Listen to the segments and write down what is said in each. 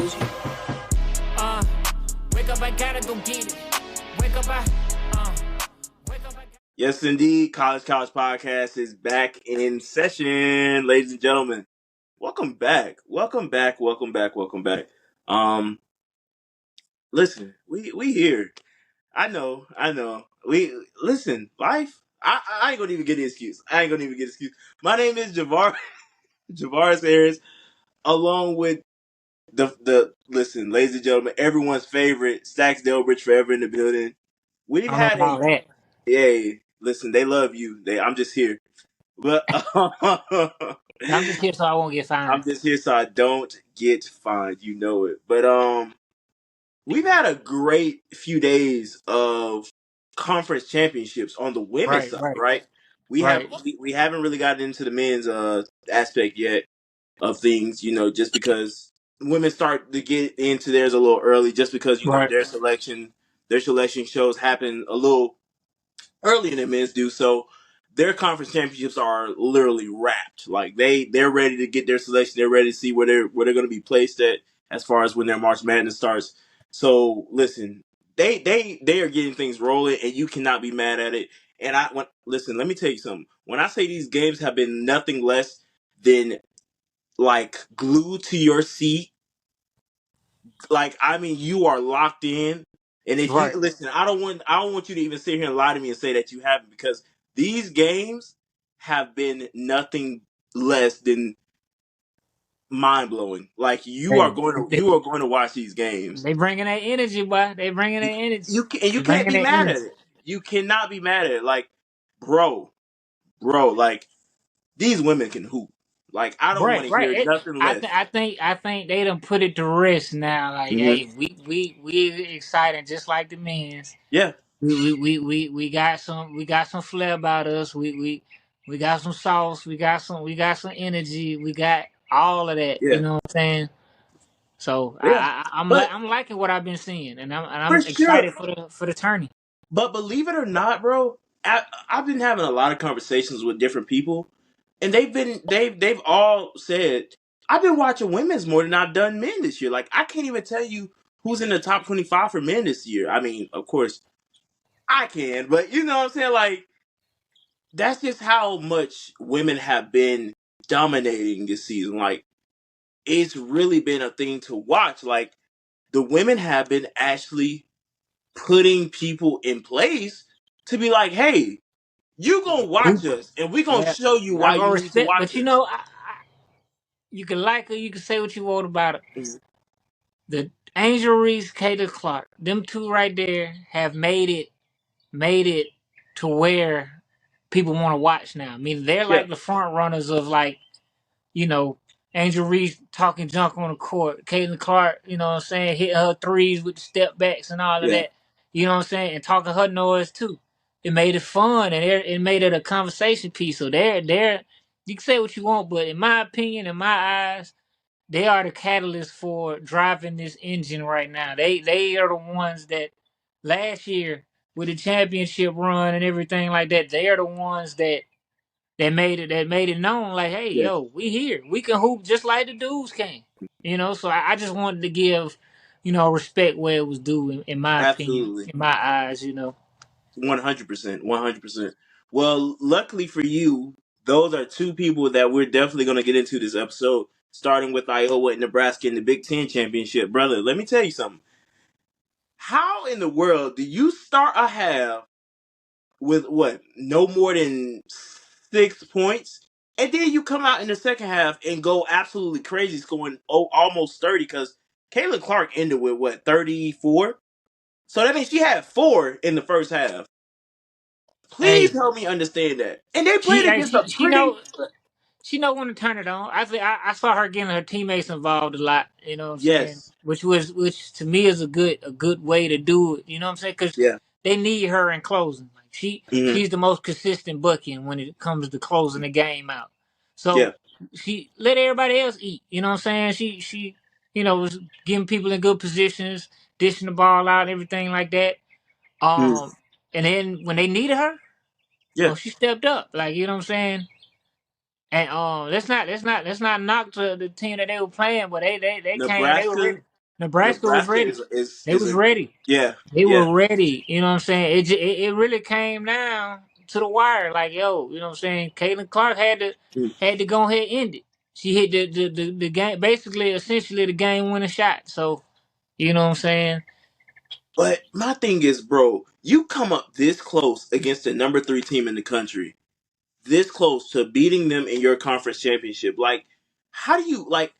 told you. Wake up, I gotta go get it. Wake up, wake up, I. Yes, indeed. College Couch Podcast is back in session, ladies and gentlemen. Welcome back. Welcome back. Welcome back. Welcome back. Listen, we here. I know. We listen. Life. I ain't gonna even get an excuse. My name is Javaris Harris, along with the listen, ladies and gentlemen, everyone's favorite Stackz Delbridge forever in the building. We've I don't had know about that. listen, they love you. I'm just here, but I'm just here so I won't get I'm fined. just here so I don't get fined. You know it. But we've had a great few days of conference championships on the women's Right, side, right, right? right, We haven't really gotten into the men's aspect yet of things, just because women start to get into theirs a little early, just because right, their selection shows happen a little earlier than men's do. So their conference championships are literally wrapped. Like they're ready to get their selection. They're ready to see where they're going to be placed at as far as when their March Madness starts. So listen, they are getting things rolling, and you cannot be mad at it. And listen, let me tell you something. When I say these games have been nothing less than like glued to your seat, like I mean, you are locked in. And if you right. listen, I don't want you to even sit here and lie to me and say that you haven't, because these games have been nothing less than mind blowing. Like Hey, you are going to watch these games. they bringing that energy, boy. They bringing that You energy. you They can't bringing be that mad energy. at it. You cannot be mad at it. Like, bro, like these women can hoop. Like I don't want Right, to right. hear nothing less. I think they done put it to rest now. Like, Hmm. hey, we excited just like the men's. Yeah, We got some flair about us. We got some sauce. We got some energy. We got all of that. You yeah, know what I'm saying? So yeah. But I'm liking what I've been seeing, and for I'm sure. excited for the tourney. But believe it or not, bro, I've been having a lot of conversations with different people, and they've all said I've been watching women's more than I've done men this year. Like I can't even tell you who's in the top 25 for men this year. I mean, of course I can, but you know what I'm saying. Like that's just how much women have been dominating this season. Like it's really been a thing to watch. Like the women have been actually putting people in place to be like, hey, you gonna We, watch us, and we gonna yeah, show you why I go you need to respect, watch but you us. know, you can like her, you can say what you want about it. Mhm. The Angel Reese, Kayla Clark, them two right there have made it to where people want to watch now. I mean, they're Yeah, like the front runners of like, you know, Angel Reese talking junk on the court, Caitlin Clark, you know what I'm saying, hitting her threes with the step backs and all of yeah, that, you know what I'm saying, and talking her noise too. It made it fun, and it made it a conversation piece. So they're you can say what you want, but in my opinion, in my eyes, they are the catalyst for driving this engine right now. They are the ones that last year with the championship run and everything like that, they are the ones that made it known like, hey, yeah, yo, we here. We can hoop just like the dudes can. You know, so I just wanted to give, respect where it was due in my opinion, absolutely, in my eyes, 100%, 100%. Well, luckily for you, those are two people that we're definitely gonna get into this episode. Starting with Iowa and Nebraska in the Big Ten championship, brother. Let me tell you something. How in the world do you start a half with what no more than 6 points, and then you come out in the second half and go absolutely crazy, scoring almost 30? Because Caitlin Clark ended with what 34, so that means she had four in the first half. Please hey, help me understand that. And they played she hey, against a pretty she know when to turn it on. I saw her getting her teammates involved a lot. You know what I'm saying? yes, Which to me is a good way to do it. You know what I'm saying? Because yeah, they need her in closing. Like hmm, she's the most consistent booking when it comes to closing the game out. yeah, So she let everybody else eat. You know what I'm saying? She was getting people in good positions, dishing the ball out, everything like that. hmm, Um, and then when they needed her, yeah. she stepped up. Like, you know what I'm saying? And let's not knock the team that they were playing, but they came, they were Nebraska, ready. Nebraska was Nebraska ready. They is was a ready. yeah, They yeah. were ready. You know what I'm saying? It really came down to the wire. Like, yo, you know what I'm saying? Caitlin Clark Mm. had to go ahead and end it. She hit the game, basically, essentially the game winning shot. So, you know what I'm saying? But my thing is, bro, you come up this close against the number 3 team in the country, this close to beating them in your conference championship. Like, how do you like?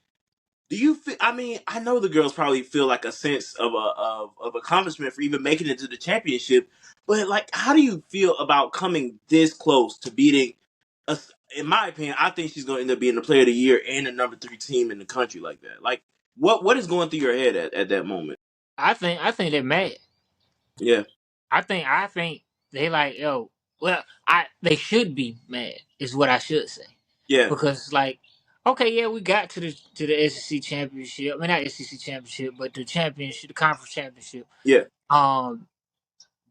Do you feel? I mean, I know the girls probably feel like a sense of of accomplishment for even making it to the championship, but like, how do you feel about coming this close to beating us? In my opinion, I think she's going to end up being the player of the year and the number 3 team in the country like that. Like, what is going through your head at that moment? I think they're mad. Yeah, I think they like, yo, well, they should be mad, is what I should say. yeah, Because it's like, okay, yeah, we got to the SEC championship. I mean, not SEC championship, but the championship, the conference championship. yeah, Um,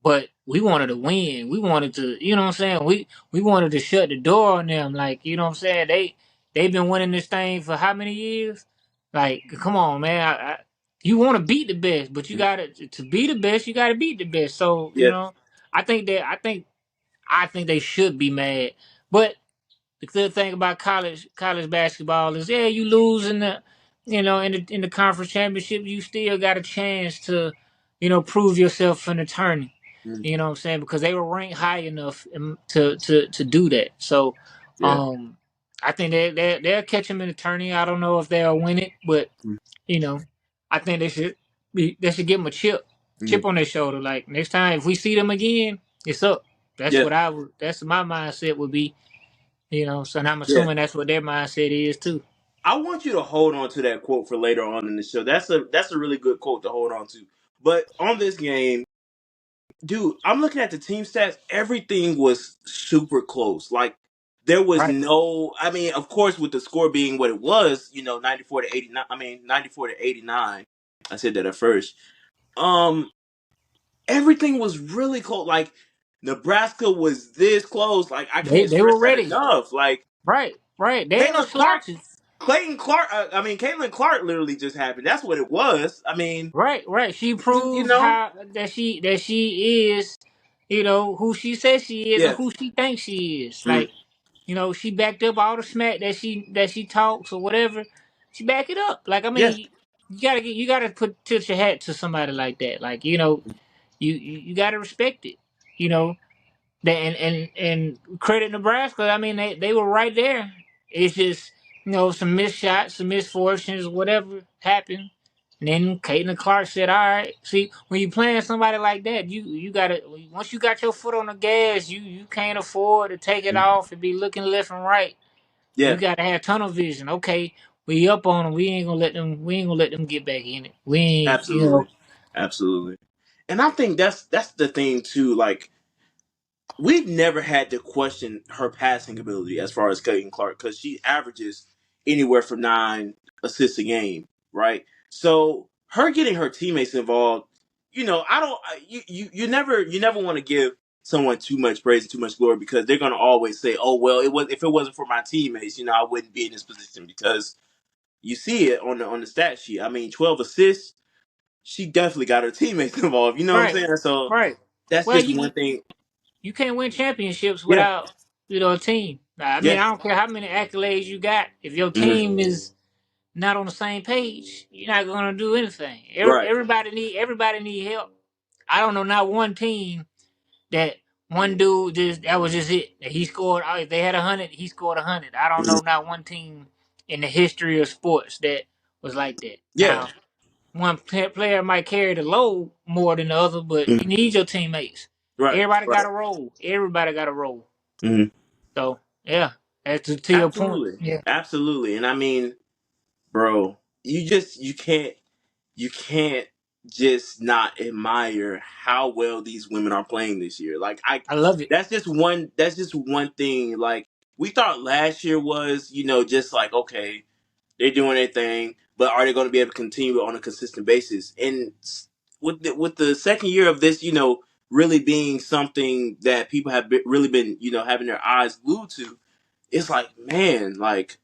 but we wanted to win. We wanted to, you know what I'm saying? We wanted to shut the door on them. Like, you know what I'm saying? They've been winning this thing for how many years? Like, come on, man. You want to beat the best, but you got to be the best. You got to beat the best. So, you yeah, know, I think they should be mad. But the good thing about college basketball is, yeah, you lose in the, in the conference championship, you still got a chance to, prove yourself in the tourney. mm, You know what I'm saying? Because they were ranked high enough to do that. So, yeah, um, I think they'll catch them in the tourney. I don't know if they'll win it, but mm, you know, I think they should give them a chip mm, on their shoulder. Like, next time if we see them again, it's up. That's yeah, what that's my mindset would be. So I'm yeah. assuming that's what their mindset is too. I want you to hold on to that quote for later on in the show. That's a really good quote to hold on to. But on this game, dude, I'm looking at the team stats. Everything was super close. Like, there was Right. no. I mean, of course, with the score being what it was, 94-89. I mean, 94-89. I said that at first. Um, Everything was really close. Like, Nebraska was this close. Like, I They can't they stress were that ready. enough. Like, Right. Right. They ain't no Caitlin Clark, slouches. Clayton Clark. Caitlin Clark literally just happened. That's what it was. I mean, Right. Right. She you proved know, how that she is, who she says she is and yeah, who she thinks she is. mm, Like, she backed up all the smack that she talks or whatever. She back it up. Like, I yeah, mean, you gotta put tilt your hat to somebody like that. Like, you gotta respect it. You know, and credit Nebraska. I mean, they were right there. It's just, some missed shots, some misfortunes, whatever happened. And then Caitlin Clark said, "All right, see, when you playing somebody like that, you gotta, once you got your foot on the gas, you can't afford to take it mm, off and be looking left and right. You yeah, gotta have tunnel vision. Okay, we up on them. We ain't gonna let them get back in it. We ain't, absolutely, absolutely. And I think that's the thing too. Like, we've never had to question her passing ability as far as Clayton Clark because she averages anywhere from 9 assists a game, right? So her getting her teammates involved, I don't, you never want to give someone too much praise and too much glory because they're gonna always say, oh well, it was if it wasn't for my teammates, I wouldn't be in this position because you see it on the stat sheet. I mean, 12 assists, she definitely got her teammates involved. You know what I'm right, saying? So right. that's Well, just you one thing. you can't win championships Yeah, without a team. I mean, yeah. I don't care how many accolades you got. If your Mhm. team is not on the same page, you're not gonna do anything. Right. Everybody need help. I don't know not one team that one dude that was just it. That he scored. If they had 100, he scored 100. I don't Mhm. know not one team in the history of sports that was like that. Yeah. Now, one player might carry the load more than the other, but you Mhm. need your teammates. Right. Everybody got Right. a role. Everybody got a role. Mhm. So yeah, that's to your point. Absolutely. Yeah, Absolutely. And I mean, bro, you can't just not admire how well these women are playing this year. Like, I love it. that's just one thing. Like, we thought last year was, just like, okay, they're doing their thing, but are they going to be able to continue on a consistent basis? And with the second year of this, really being something that people have really been, having their eyes glued to, it's like, man, like,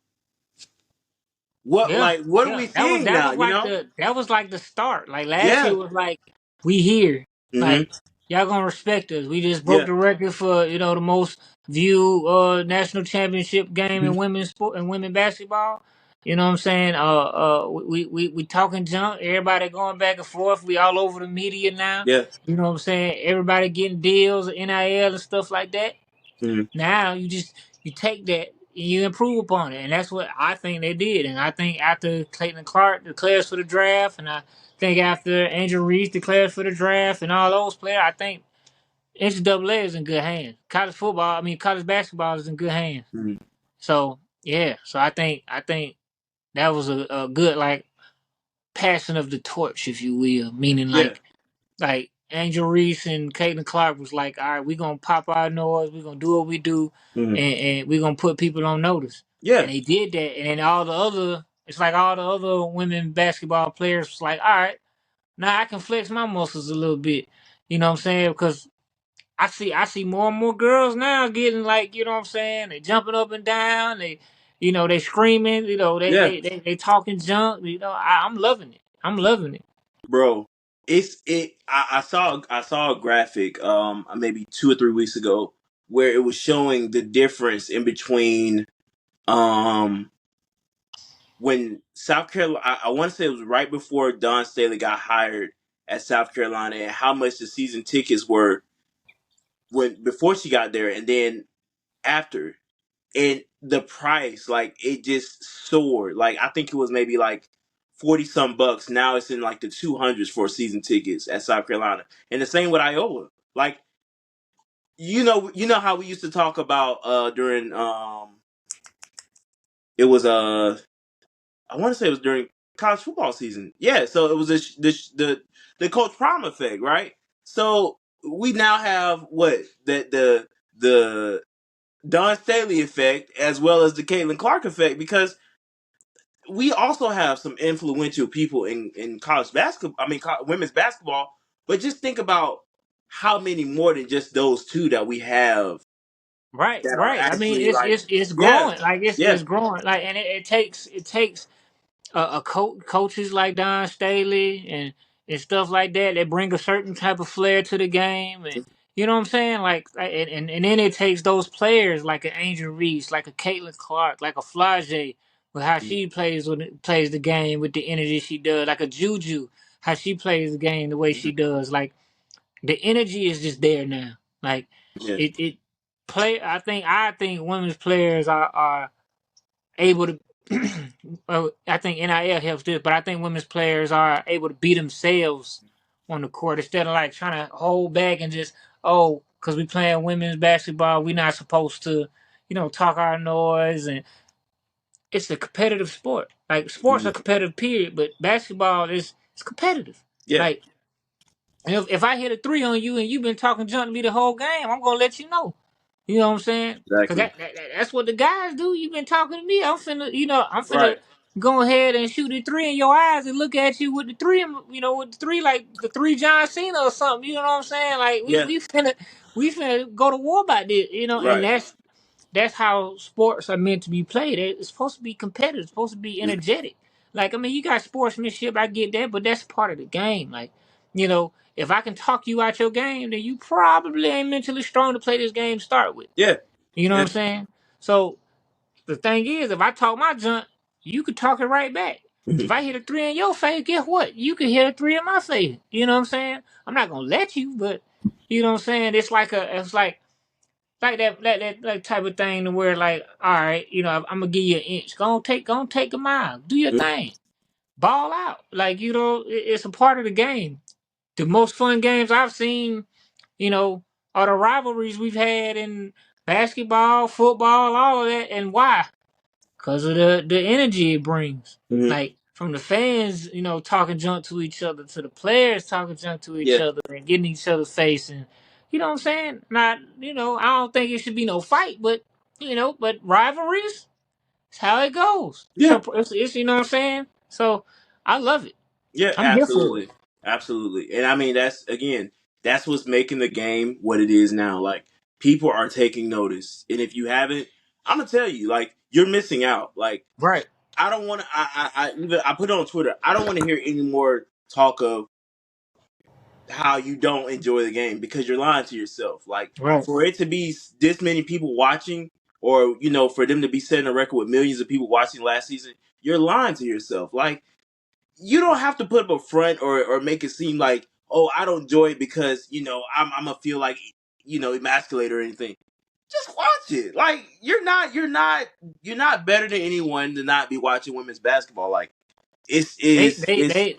what Yeah, like what are yeah. we seeing That now? was You like know? the start. Like last Yeah. year was like we here. Hmm. Like y'all gonna respect us. We just broke Yeah. the record for the most viewed national championship game Hmm. in women's sport and women basketball. You know what I'm saying? We talking junk. Everybody going back and forth. We all over the media now. Yeah. You know what I'm saying? Everybody getting deals, NIL and stuff like that. Hmm. Now you take that and you improve upon it, and that's what I think they did. And I think after Clayton Clark declares for the draft, and I think after Angel Reese declares for the draft, and all those players, I think NCAA is in good hands. College basketball is in good hands. Hmm. So yeah, so I think that was a good like passing of the torch, if you will, meaning Yeah. like Angel Reese and Caitlin Clark was like, all right, we're gonna pop our noise, we're gonna do what we do, Hmm. and we're gonna put people on notice. And Yeah. they did that, and then it's like all the other women basketball players was like, all right, now I can flex my muscles a little bit. You know what I'm saying? Because I see more and more girls now getting like, you know what I'm saying? They jumping up and down, they screaming, Yeah. they talking junk, I'm loving it. I'm loving it. Bro, I saw a graphic maybe 2 or 3 weeks ago where it was showing the difference in between um when South Carolina, I want to say it was right before Don Staley got hired at South Carolina, and how much the season tickets were when before she got there, and then after, and the price, like it just soared. Like I think it was maybe like 40 some bucks. Now it's in like the 200s for season tickets at South Carolina, and the same with Iowa. Like you know how we used to talk about during it was I want to say it was during college football season. Yeah, so it was the Coach Prime effect, right? So we now have what the Don Staley effect as well as the Caitlin Clark effect, because we also have some influential people in college basketball. I mean, women's basketball. But just think about how many more than just those two that we have Right, that are right. I mean, actually like, it's yeah, growing. Like it's yeah, growing. Like, and it takes coaches like Don Staley and stuff like that that bring a certain type of flair to the game, and you know what I'm saying. And then it takes those players like an Angel Reese, like a Caitlin Clark, like a Flage, with how she plays the game with the energy she does, like a Juju, how she plays the game the way she does, like the energy is just there now. Like yeah, it play. I think women's players are able to. Well, I think NIL helps this, but I think women's players are able to be themselves on the court instead of like trying to hold back and just because we playing women's basketball, we not supposed to, talk our noise, and it's a competitive sport. Like sports mhm, are competitive, period, but basketball is it's competitive. yeah, Like if I hit a three on you and you've been talking junk to me the whole game, I'm gonna let you know. You know what I'm saying? Cause exactly, that's what the guys do. You've been talking to me. I'm finna right, go ahead and shoot a three in your eyes and look at you with the three, with the three like the three John Cena or something. You know what I'm saying? Like we yeah, we finna we finna go to war about this. And right, that's how sports are meant to be played. It's supposed to be competitive. It's supposed to be yeah, energetic. Like, I mean, you got sportsmanship. I get that, but that's part of the game. Like, if I can talk you out your game, then you probably ain't mentally strong to play this game to start with. yeah, You know what yeah, I'm saying? So the thing is, if I talk my junk, you could talk it right back. If mhm, I hit a three in your face, guess what? You could hit a three in my face. You know what I'm saying? I'm not gonna let you, but you know what I'm saying? It's like that type of thing to where like, all right, I'm gonna give you an inch. Go on, take a mile. Do your mhm, thing. Ball out. Like, it's a part of the game. The most fun games I've seen, you know, are the rivalries we've had in basketball, football, all of that. And why? Because of the energy it brings. mhm, Like from the fans, talking junk to each other, to the players talking junk to each yeah, other and getting each other's face, and you know what I'm saying? Not, I don't think it should be no fight, but rivalries, it's how it goes. yeah, It's you know what I'm saying? So I love it. yeah, I'm here for it. absolutely, absolutely. And I mean, that's what's making the game what it is now. Like people are taking notice, and if you haven't, I'm gonna tell you, like you're missing out. Like Right. I don't want to. I put it on Twitter. I don't want to hear any more talk of how you don't enjoy the game because you're lying to yourself. Like Right. for it to be this many people watching, or for them to be setting a record with millions of people watching last season, you're lying to yourself. Like you don't have to put up a front or make it seem like, oh, I don't enjoy it because I'm gonna feel like emasculated or anything. Just watch it. Like you're not better than anyone to not be watching women's basketball. Like it's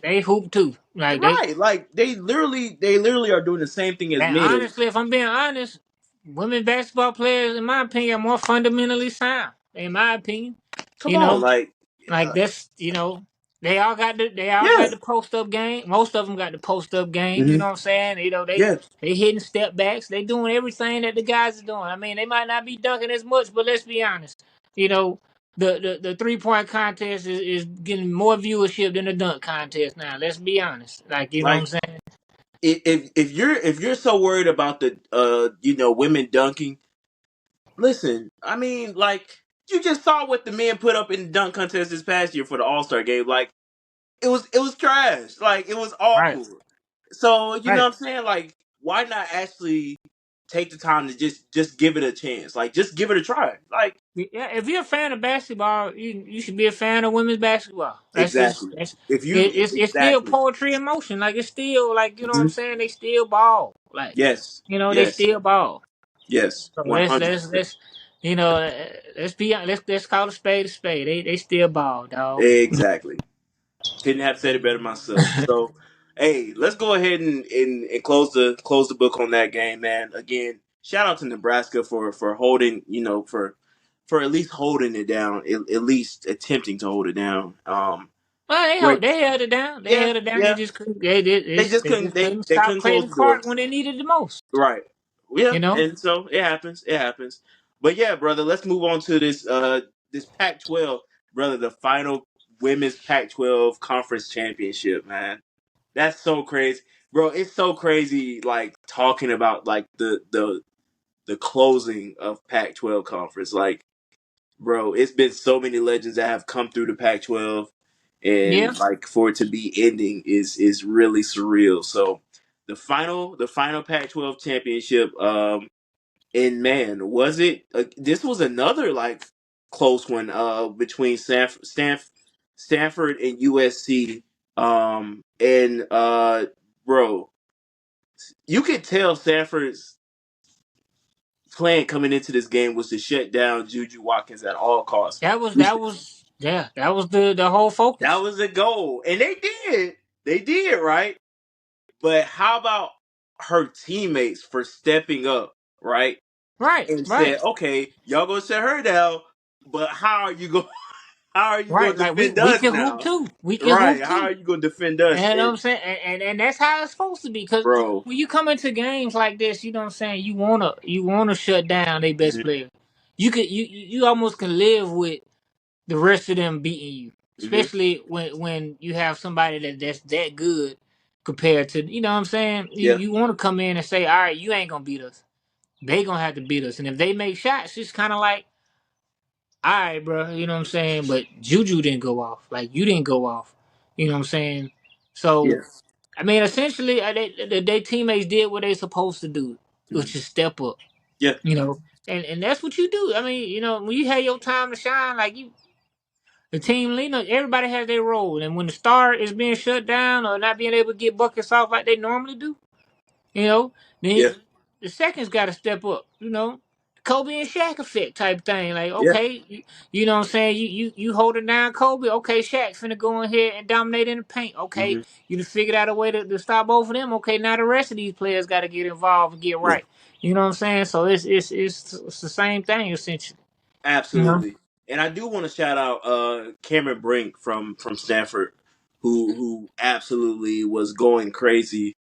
They hoop too. Like they right. Like they literally are doing the same thing as And men. honestly, if I'm being honest, women basketball players, in my opinion, are more fundamentally sound. In my opinion, Come you on, know, like like that's they all got yeah, the post up game. Most of them got the post up game. You hmm know what I'm saying? yeah, They hitting step backs. They doing everything that the guys are doing. I mean, they might not be dunking as much, but let's be honest. You know, the 3-point contest is getting more viewership than the dunk contest now. Let's be honest. Like you know like what I'm saying? if you're so worried about the women dunking, listen. I mean, like you just saw what the men put up in the dunk contest this past year for the All Star game. Like it was trash. Like it was Right. awful. So you know Right. what I'm saying? Like why not actually take the time to just give it a chance? Like just give it a try. Like Yeah, if you're a fan of basketball, you should be a fan of women's basketball. That's just exactly. that's If you it's still exactly. poetry in motion. Like it's still like you know what I'm Mhm. saying. They still ball. Like Yes. they Yes. still ball. Yes. So One let's hundred let's percent. let's you know let's call a spade a spade. They still ball, dog. Exactly. Couldn't have said it better myself. So, hey, let's go ahead and close the book on that game, man. Again, shout out to Nebraska for holding, for at least holding it down, at least attempting to hold it down. Well, Great. they held it down. They Yeah, held it down. They yeah. just couldn't. They did. They just They couldn't just they couldn't they stop couldn't close Clayton the door. Clark when they needed the most. Right. Yeah, You know. and so it happens. It happens. But yeah, brother, let's move on to this Pac-12, brother, the final women's Pac-12 conference championship, man. That's so crazy. Bro, it's so crazy like talking about like the closing of Pac-12 conference. Like, bro, it's been so many legends that have come through the Pac-12 Yeah. and like for it to be ending is really surreal. So, the final Pac-12 championship and man, was it? This was another like close one. Between Stanford and USC. And bro, you could tell Stanford's plan coming into this game was to shut down Juju Watkins at all costs. That was the whole That focus. was the goal, and they did. They did right. But how about her teammates for stepping up, right? Right. And Right. said, "Okay, y'all gonna shut her down, but how are you going? How are you going Right, to like we defend we us can hoop now? too. We can Right? hoop How are too. you going to defend us?" And you know what I'm And saying? And that's how it's supposed to be. Because bro, when you come into games like this, you know what I'm saying, you wanna shut down their best hmm player. You almost can live with the rest of them beating you. hmm Especially when you have somebody that's that good compared to you know what I'm saying? You yeah, you wanna come in and say, all right, you ain't gonna beat us. They gonna have to beat us. And if they make shots, it's kinda like all right, bro. You know what I'm saying? But Juju didn't go off. Like you didn't go off. You know what I'm saying? yeah, So I mean, essentially, their teammates did what they supposed to do, hmm which is step up. yeah, You know, and that's what you do. I mean, when you have your time to shine, like the team leader, everybody has their role. And when the star is being shut down or not being able to get buckets off like they normally do, you know, then yeah, the seconds got to step up. Kobe and Shaq effect type thing. Like, yeah, okay, you know what I'm saying? You holding down Kobe. Okay, Shaq finna go in here and dominate in the paint. Okay, hmm you done figured out a way to stop both of them. Okay, now the rest of these players got to get involved and get yeah. right. You know what I'm saying? So it's the same thing essentially. You know? Absolutely. And I do want to shout out Cameron Brink from Stanford, who absolutely was going crazy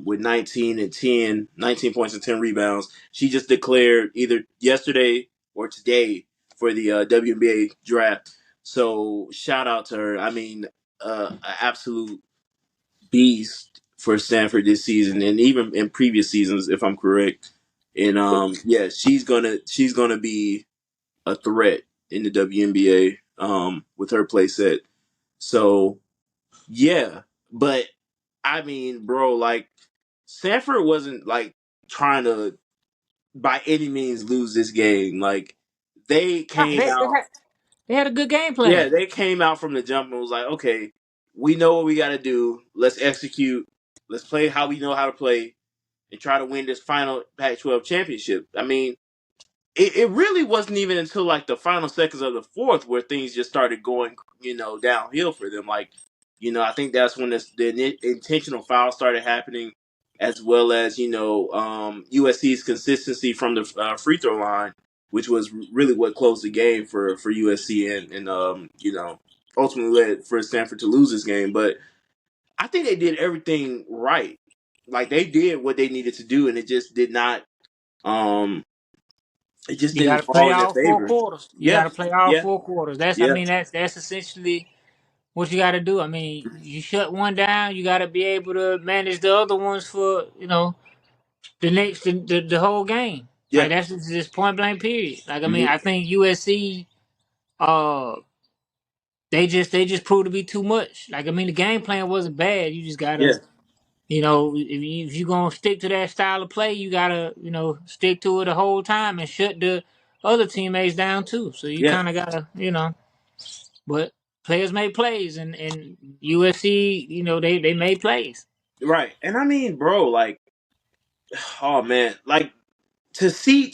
with 19 points and 10 rebounds. She just declared either yesterday or today for the WNBA draft. So shout out to her. I mean, an absolute beast for Stanford this season, and even in previous seasons, if I'm correct. And yeah, she's gonna be a threat in the WNBA. with her play set. So yeah, but I mean, bro, like Stanford wasn't like trying to by any means lose this game. Like they Nah, came out, they had a good game yeah, plan. they came out from the jump and was like, okay, we know what we got to do. Let's execute. Let's play how we know how to play and try to win this final Pac-12 championship. I mean, it really wasn't even until like the final seconds of the fourth where things just started going, downhill for them. Like, I think that's when the intentional fouls started happening, as well as USC's consistency from the free throw line, which was really what closed the game for USC and ultimately led for Stanford to lose this game. But I think they did everything right. Like they did what they needed to do, and um it just You got didn't to play fall in their all four favor. quarters. You got Yeah, to play all yeah, four quarters. That's I yeah, mean that's essentially what you got to do. I mean, you shut one down, you got to be able to manage the other ones for the whole game. yeah, Like that's just point blank period. Like I mean, hmm I think USC uh they just proved to be too much. Like I mean, the game plan wasn't bad. You just yeah, gotta if you gonna stick to that style of play, you gotta stick to it the whole time and shut the other teammates down too. So you yeah, kind of gotta. But players make plays, and USC, they made plays. right. And I mean, bro, like, oh man, like to see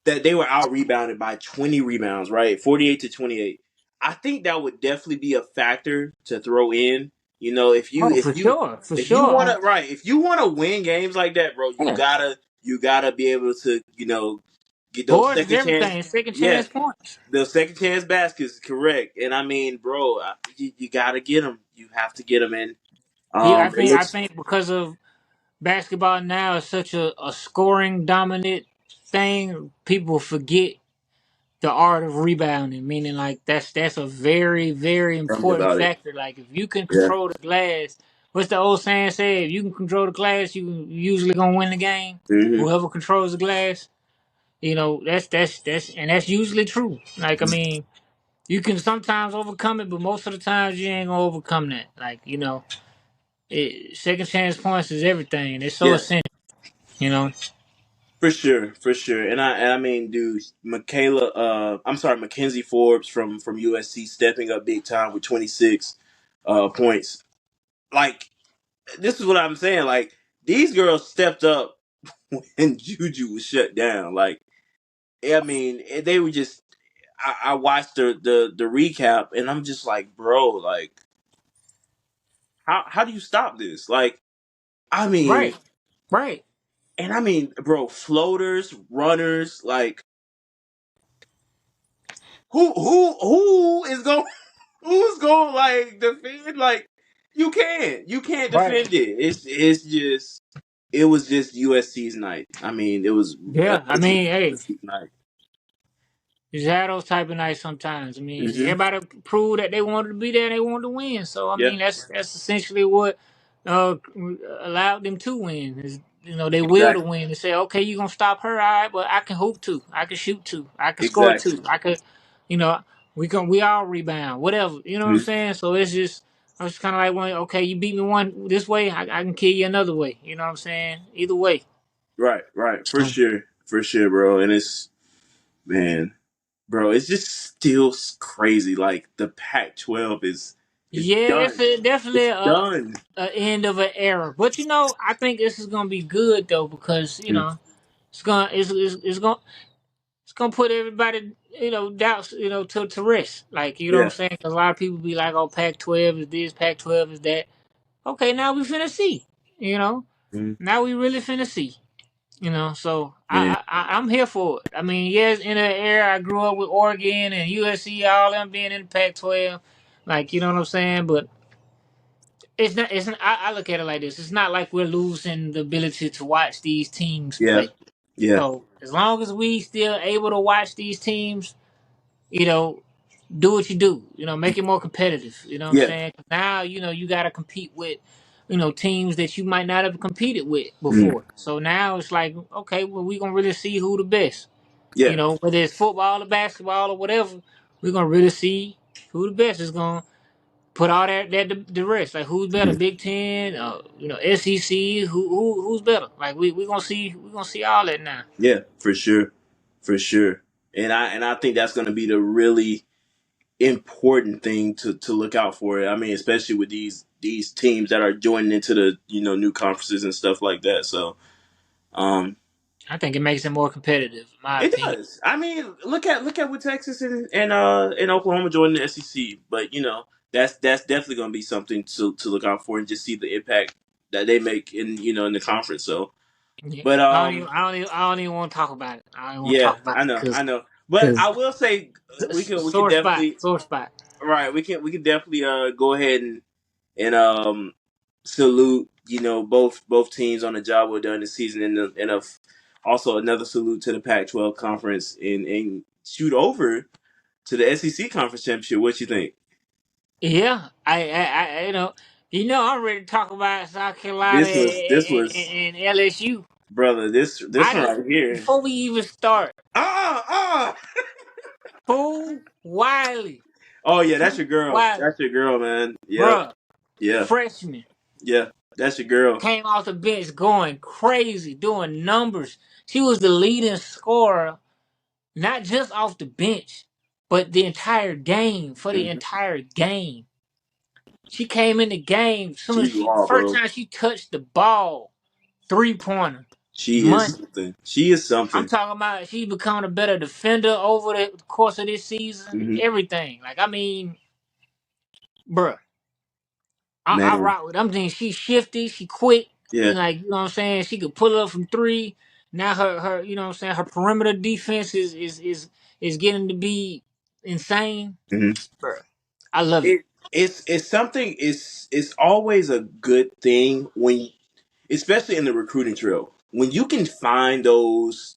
that they were out rebounded by 20 rebounds, right? 48-28. I think that would definitely be a factor to throw in. If you Oh, if for you sure, for if you sure. want to right, if you want to win games like that, bro, you Yeah. gotta be able to get those Boards is second chance. everything. Second Yeah, chance points. those second chance baskets, correct. And I mean, bro, you gotta get them. You have to get them in. Yeah, It I looks think because of basketball now is such a scoring dominant thing, people forget the art of rebounding. Meaning, like that's a very very tell me important about it. factor. Like if you can Yeah. control the glass, what's the old saying say? If you can control the glass, you usually gonna win the game. Hmm. Whoever controls the glass, that's usually true. Like I mean, you can sometimes overcome it, but most of the times you ain't gonna overcome that. Like second chance points is everything. It's so Yeah. essential. You know. For sure, for sure, and I mean, dude, I'm sorry, Mackenzie Forbes from USC stepping up big time with 26 points. Like this is what I'm saying. Like these girls stepped up when Juju was shut down. Like I mean, they were just. I watched the recap, and I'm just like, bro, like how do you stop this? Like I mean, Right. Right. and I mean, bro, floaters, runners, like who is going who's going like defend? Like you can't Right. defend it. It was just USC's night. I mean, it was Yeah. I allegedly mean, hey. USC's night. Just had those type of nights sometimes. I mean, Hmm. everybody proved that they wanted to be there. They wanted to win. So I Yeah, mean, that's essentially what allowed them to win. Is they will to exactly, win. They say, okay, you gonna stop her, all right? But I can hoop too. I can shoot too. I can score exactly. too. I could, you know, we all rebound. Whatever. You know what I'm Mhm. saying? So it's just. I was kind of like, well, okay, you beat me one this way, I can kill you another way. You know what I'm saying? Either way. Right, right, for sure, bro. And it's man, bro, it's just still crazy. Like the Pac-12 is Yeah, it's done. definitely It's done. a end of an era. But I think this is gonna be good though because Mm. it's gonna put everybody doubts to rest. Like you know what I'm Yeah. saying? 'Cause a lot of people be like, "Oh, Pac-12 is this, Pac-12 is that." Okay, now we finna see. You know, Mm. now we really finna see. So Man. I'm here for it. I mean, yes, in an era I grew up with Oregon and USC, all them being in the Pac-12. Like you know what I'm saying, but it's not. It's not, I look at it like this. It's not like we're losing the ability to watch these teams Yeah. play. Yeah. So as long as we still able to watch these teams, you know, do what you do. Make it more competitive. You know what I'm Yeah. saying? 'Cause now you got to compete with teams that you might not have competed with Mm. before. So now it's like okay, well we gonna really see who the best. You Yeah, know, whether it's football or basketball or whatever, we're gonna really see who the best is gonna put all that the rest. Like who's better, Mhm. Big Ten, SEC, who's better? Like we gonna see all that now. Yeah, for sure, for sure. And I think that's going to be the really important thing to look out for. I mean, especially with these teams that are joining into the new conferences and stuff like that. So um, I think it makes it more competitive, in my it opinion. does. I mean, look at with Texas and Oklahoma joining the SEC. But that's definitely going to be something to look out for and just see the impact that they make in the conference. So, Yeah. but I don't even want to talk about it. I don't even want to yeah, talk about I it know, I because know. But because I will say we could sore spot, definitely sore spot. right. We could definitely go ahead and salute both teams on the job well done this season and also another salute to the Pac-12 conference and shoot over to the SEC conference championship. What you think? Yeah, I I'm ready to talk about South Carolina This was and LSU. brother. This I one did right here. before we even start. Ah ah. Fool Wiley, Oh yeah, that's Fool your girl. Wiley, That's your girl, man. Yep. bruh, Yeah. freshman Yeah. That's your girl. came off the bench going crazy, doing numbers. She was the leading scorer, not just off the bench, but the entire game for the Mhm. entire game. She came in the game soon as She's she raw, first bro. time she touched the ball, 3-pointer, She is money. something. She is I'm something. talking about she become a better defender over the course of this season. Hmm. Everything. Like I mean, bruh, I Man. rock with. I'm thinking she shifty, she quick. Yeah. Like you know what I'm saying. She could pull up from three. Now her you know what I'm saying. Her perimeter defense is getting to be insane, Hmm. bruh. I love it. It's something. It's always a good thing when, especially in the recruiting trail, when you can find those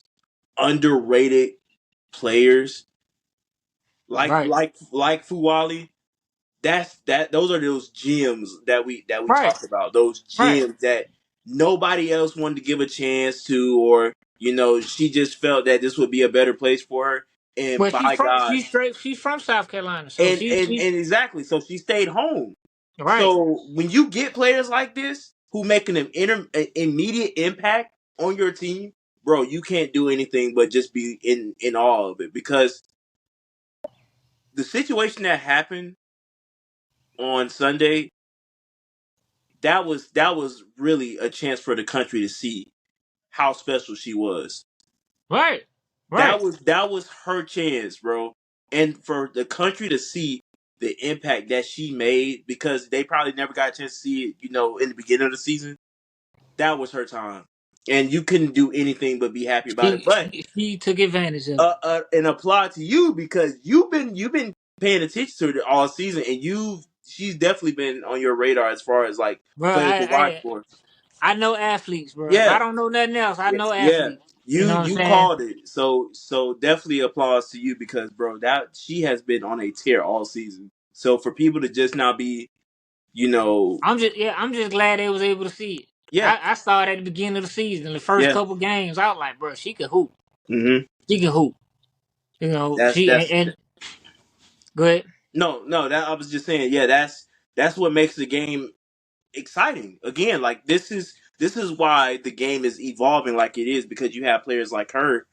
underrated players like Right, like like Fuwali. Those are those gems that we right, talked about. Those right. gems that nobody else wanted to give a chance to, or she just felt that this would be a better place for her. And Well, by God, she's from South Carolina, so and she and she and exactly, so she stayed home. right. So when you get players like this who make an immediate impact on your team, bro, you can't do anything but just be in awe of it, because the situation that happened on Sunday, that was really a chance for the country to see how special she was. Right. That Right. was that was her chance, bro. And for the country to see the impact that she made, because they probably never got a chance to see it, in the beginning of the season. That was her time, and you couldn't do anything but be happy about it. But She took advantage of it. an applaud to you, because you've been paying attention to her all season, and she's definitely been on your radar as far as like Bro, players to watch for. I know athletes, bro. If I Yeah, don't know nothing else, I yeah, know yeah. athletes. You You know what I'm you saying? called it. So definitely applause to you, because bro, that she has been on a tear all season. So for people to just not be, you know, I'm just glad they was able to see it. yeah, I saw it at the beginning of the season, the first yeah, couple games. I was like, bro, she can hoop. hmm She can hoop. You know, that's she that's and go ahead. no, that I was just saying, yeah, that's what makes the game exciting. Again, like this is why the game is evolving like it is, because you have players like her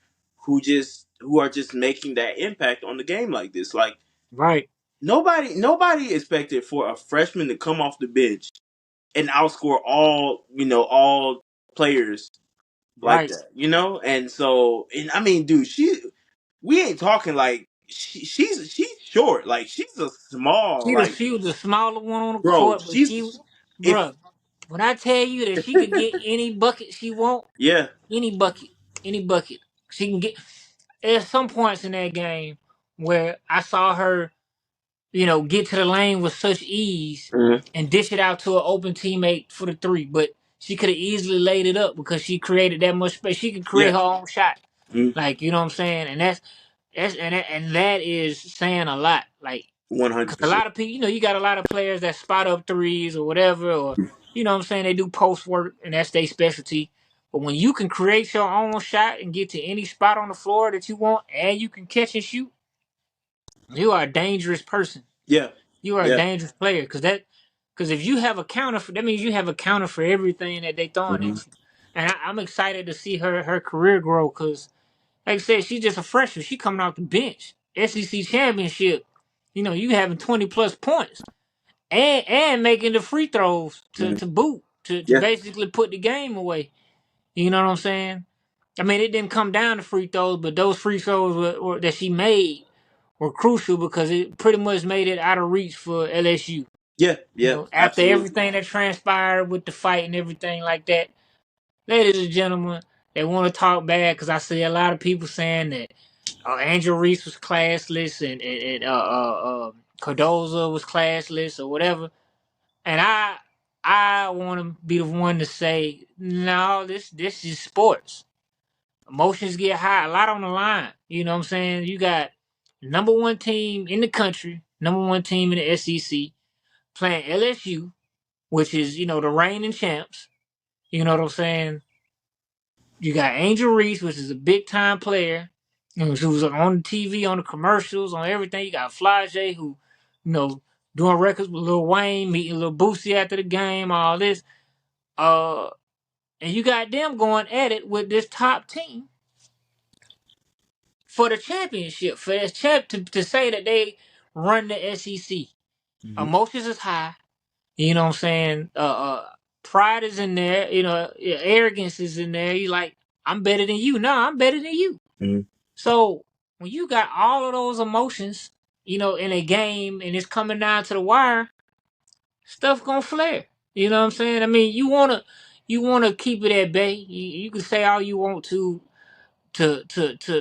who are just making that impact on the game like this. Like Right, nobody expected for a freshman to come off the bench and outscore all players like right. that. And so, and I mean, dude, we ain't talking like she's short, like she's a small, like, She was the smaller one on the bro, court, but she's if bro, when I tell you that she could get any bucket she want, yeah. any bucket, any bucket, she can get. There's some points in that game where I saw her, get to the lane with such ease Mhm. and dish it out to an open teammate for the three, but she could have easily laid it up because she created that much space. She could create Yeah. her own shot, Mhm. like you know what I'm saying, and that is saying a lot, like. Cause a 100%. lot of people, you got a lot of players that spot up threes or whatever, or you know what I'm saying, they do post work and that's their specialty. But when you can create your own shot and get to any spot on the floor that you want, and you can catch and shoot, you are a dangerous person. Yeah. You are a Yeah. dangerous player because if you have a counter for that means you have a counter for everything that they throwing Hmm. at you. And I'm excited to see her career grow because, like I said, she's just a freshman. She coming off the bench, SEC championship. You know, you having 20+ points and making the free throws Hmm. to boot to Yeah. basically put the game away. You know what I'm saying? I mean, it didn't come down to free throws, but those free throws that she made were crucial because it pretty much made it out of reach for LSU. Yeah. You Yeah. know, after Absolutely. everything that transpired with the fight and everything like that, ladies and gentlemen, they want to talk bad because I see a lot of people saying that Angel Reese was classless and Cardoza was classless or whatever. And I want to be the one to say, no, this is sports. Emotions get high, a lot on the line. You know what I'm saying? You got number one team in the country, number one team in the SEC playing LSU, which is, the reigning champs. You know what I'm saying? You got Angel Reese, which is a big time player, who's on the TV, on the commercials, on everything. You got Flage, who, you know, doing records with Lil Wayne, meeting Lil Boosie after the game, all this. And you got them going at it with this top team for the championship. For this to say that they run the SEC. Hmm. Emotions is high. You know what I'm saying? Pride is in there. Arrogance is in there. You like, I'm better than you. No, I'm better than you. Hmm. So when you got all of those emotions, in a game and it's coming down to the wire, stuff gonna flare. You know what I'm saying? I mean, you wanna keep it at bay. You can say all you want to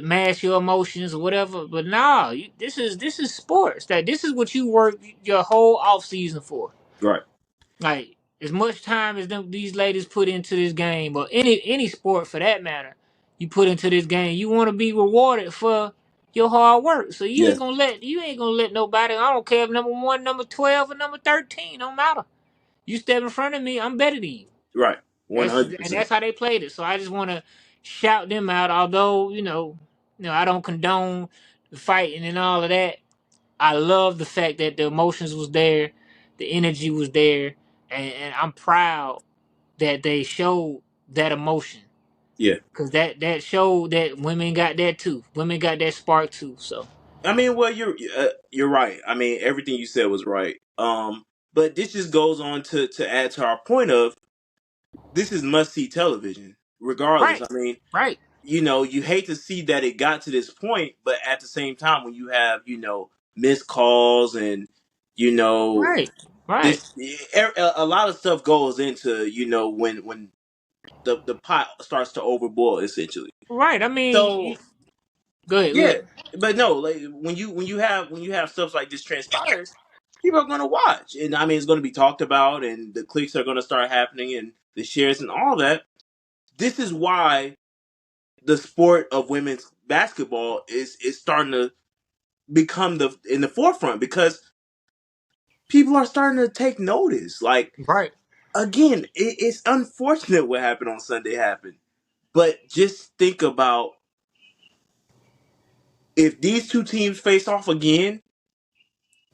mask your emotions or whatever, but nah, this is sports. This is what you work your whole off season for. Right. Like as much time as these ladies put into this game, or any sport for that matter, you put into this game, you want to be rewarded for your hard work. So Yeah. you ain't gonna let nobody. I don't care if number 1, number 12, or number 13. Don't matter. You step in front of me, I'm better than you. Right. One That's hundred and percent. that's how they played it. So I just want to shout them out. Although I don't condone the fighting and all of that. I love the fact that the emotions was there, the energy was there, and I'm proud that they showed that emotion Yeah. because that showed that women got that too. Women got that spark too. So I mean, well, you're right. I mean, everything you said was right. But this just goes on to add to our point of this is must see television, regardless. right, I mean, right, you hate to see that it got to this point, but at the same time, when you have missed calls and you know right, right, this, a lot of stuff goes into when the pot starts to overboil, essentially. right. I mean, So go ahead, go yeah, ahead. but no, like when you have stuff like this transpires, people are going to watch, and I mean it's going to be talked about, and the clicks are going to start happening, and the shares and all that. This is why the sport of women's basketball is starting to become in the forefront because people are starting to take notice. Like Right. again, it's unfortunate what happened on Sunday happened, but just think about if these two teams face off again.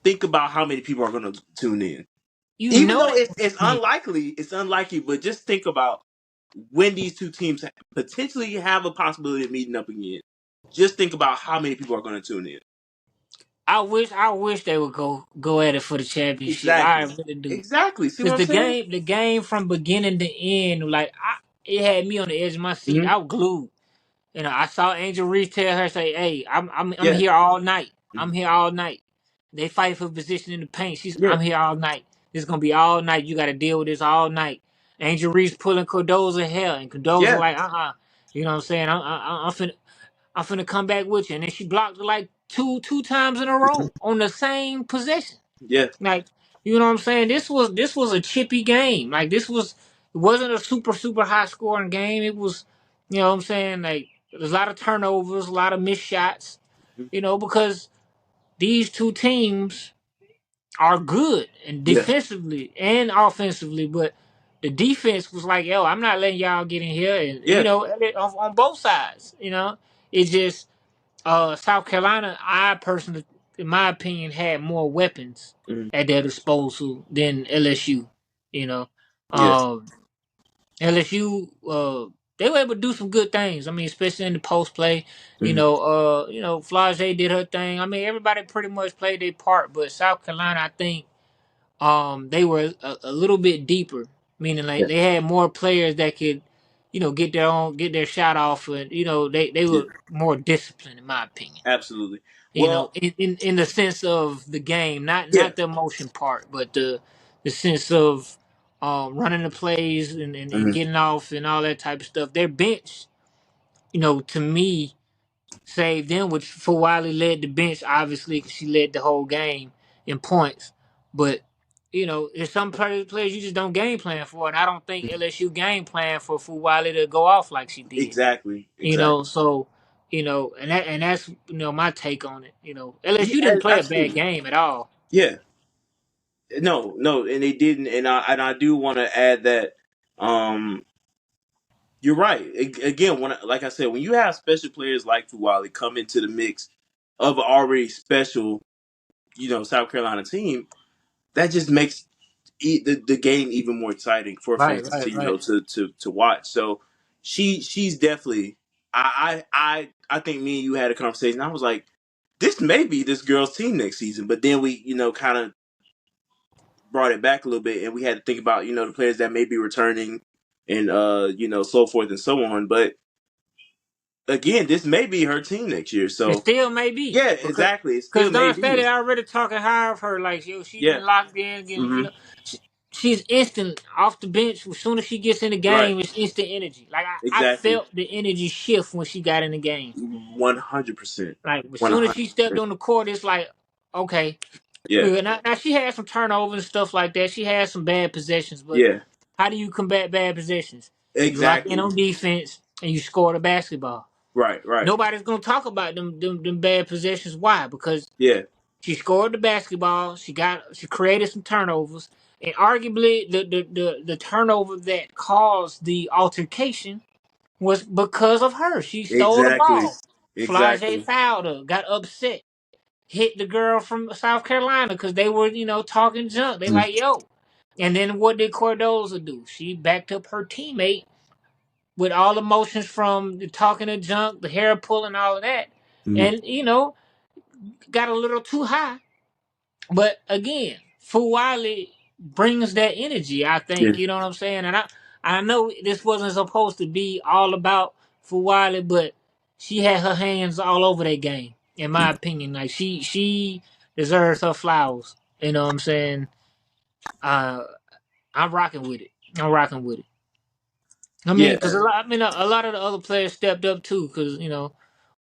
Think about how many people are going to tune in. You Even know though that. it's unlikely, but just think about when these two teams potentially have a possibility of meeting up again. Just think about how many people are going to tune in. I wish they would go at it for the championship. I Exactly. really do. Exactly. See what Cause I'm saying? the game from beginning to end, like it had me on the edge of my seat. Hmm. I was glued. I saw Angel Reese tell her, say, "Hey, I'm Yeah. here all night. Mhm. I'm here all night." They fight for position in the paint. Yeah. I'm here all night. This is gonna be all night. You got to deal with this all night. Angel Reese pulling Cardoza hair, and Cardoza Yeah. like, You know what I'm saying? I'm finna come back with you. And then she blocked it like two times in a row on the same possession. Yeah. Like, you know what I'm saying? This was a chippy game. Like it wasn't a super high scoring game. It was, you know what I'm saying? Like there's a lot of turnovers, a lot of missed shots. Mhm. Because these two teams are good and Yeah. defensively and offensively, but the defense was like, yo, I'm not letting y'all get in here, and Yeah. on both sides, it's just South Carolina. I personally, in my opinion, had more weapons Mm-hmm. at their disposal than LSU. You know, Yeah. um, LSU, they were able to do some good things. I mean, especially in the post play. Mm-hmm. Flage did her thing. I mean, everybody pretty much played their part. But South Carolina, I think, they were a little bit deeper, meaning like Yeah. they had more players that could, get their shot off, and they Yeah. were more disciplined, in my opinion. Absolutely. Well, In the sense of the game, not yeah. not the emotion part, but the sense of running the plays and Mm-hmm. getting off and all that type of stuff. Their bench, to me, saved them, which for Wiley led the bench, obviously, because she led the whole game in points. But there's some players you just don't game plan for, and I don't think LSU game plan for Wiley to go off like she did. Exactly. Exactly. So that's my take on it. LSU Yeah, didn't play a bad absolutely. game at all. Yeah. No, no, and they didn't, and I do want to add that um you're right. Again, like I said, when you have special players like Fuwali come into the mix of an already special, South Carolina team, that just makes the game even more exciting for Right, fans to right, right. to watch. So she's definitely. I think me and you had a conversation. I was like, this may be this girl's team next season, but then we kind of brought it back a little bit, and we had to think about the players that may be returning, and so forth and so on. But again, this may be her team next year. It So still may be yeah, because exactly. It still may Don be. Staley already talking high of her. Like, she's Yeah. been locked in. Getting, Hmm. she, she's instant off the bench. As soon as she gets in the Right. game, it's instant energy. Like, I Exactly. felt the energy shift when she got in the game. 100%. Like, as One soon as hundred she stepped percent. on the court, it's like, okay, Yeah. good. Now she had some turnovers and stuff like that. She had some bad possessions, but Yeah. how do you combat bad possessions? You lock in Exactly. on defense and you score the basketball. Right. Right. Nobody's gonna talk about them bad possessions. Why? Because Yeah. she scored the basketball. She created some turnovers, and arguably the turnover that caused the altercation was because of her. She stole the Exactly. ball. Flage Exactly. fouled her, got upset, hit the girl from South Carolina because they were talking junk. They like, yo. And then what did Cordoza do? She backed up her teammate with all emotions from the talking of junk, the hair pulling, all of that, Mm-hmm. and got a little too high. But again, Fuwali brings that energy. I Yeah. think you know what I'm saying. And I know this wasn't supposed to be all about Fuwali, but she had her hands all over that game. In my opinion, like she deserves her flowers. You know what I'm saying. Uh, I'm rocking with it. I'm rocking with it. I mean, Yeah. because a lot of the other players stepped up too. Because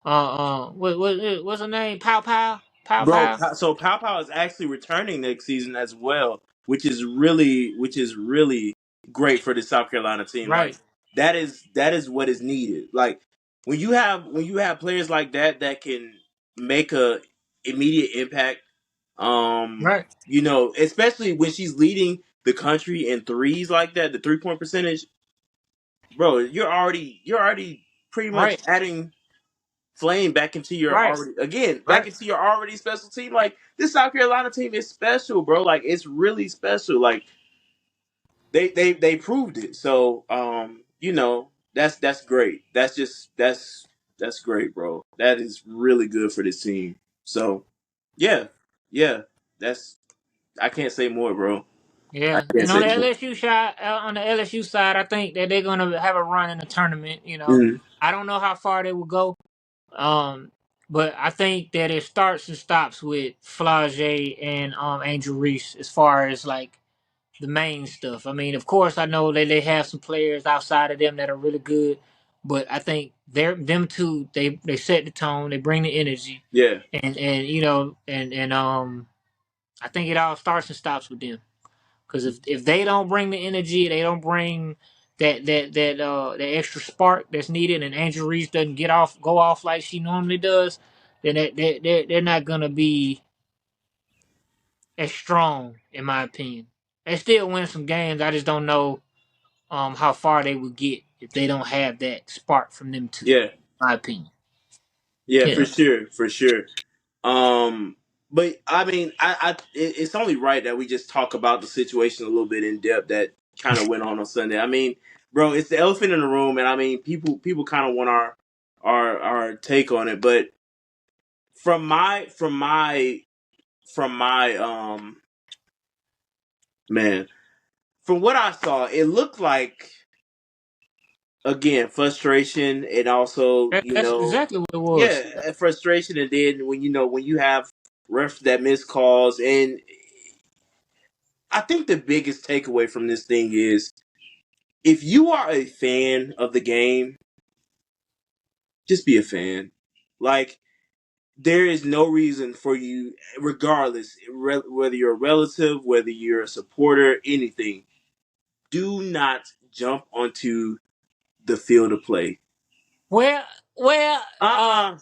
what's her name? Pow Pow, Pow Bro, Pow. So Pow Pow is actually returning next season as well, which is really great for the South Carolina team. Like Right, that is what is needed. Like when you have players like that can make a immediate impact. right, Especially when she's leading the country in threes like that, the 3-point percentage, bro. You're already pretty much right, adding flame back into your right, back right. into your already special team. Like this South Carolina team is special, bro. Like it's really special. Like they proved it. So that's great. That's great, bro. That is really good for this team. So yeah, yeah. That's I can't say more, bro. I Yeah, can't and on say the more. LSU side, I think that they're gonna have a run in the tournament. Mhm. I don't know how far they will go, um, but I think that it starts and stops with Flage and Angel Reese as far as like the main stuff. I mean, of course, I know that they have some players outside of them that are really good, but I think them two they set the tone, they bring the energy, Yeah. and I think it all starts and stops with them. Because if they don't bring the energy, they don't bring that extra spark that's needed, and Angel Reese doesn't go off like she normally does, then they're not gonna be as strong, in my opinion. They still win some games. I just don't know. how far they would get if they don't have that spark from them two. Yeah, My opinion. yeah, for Yeah. sure, for sure. Um, but I mean, it's only right that we just talk about the situation a little bit in depth that kind of went on Sunday. I mean, bro, it's the elephant in the room, and I mean, people kind of want our take on it. But from my man, from what I saw, it looked like again frustration, and also That's exactly what it was. yeah, frustration, and then when you have refs that miss calls, and I think the biggest takeaway from this thing is if you are a fan of the game, just be a fan. Like, there is no reason for you, regardless, whether you're a relative, whether you're a supporter, anything, do not jump onto the field of play. Well, well, Uh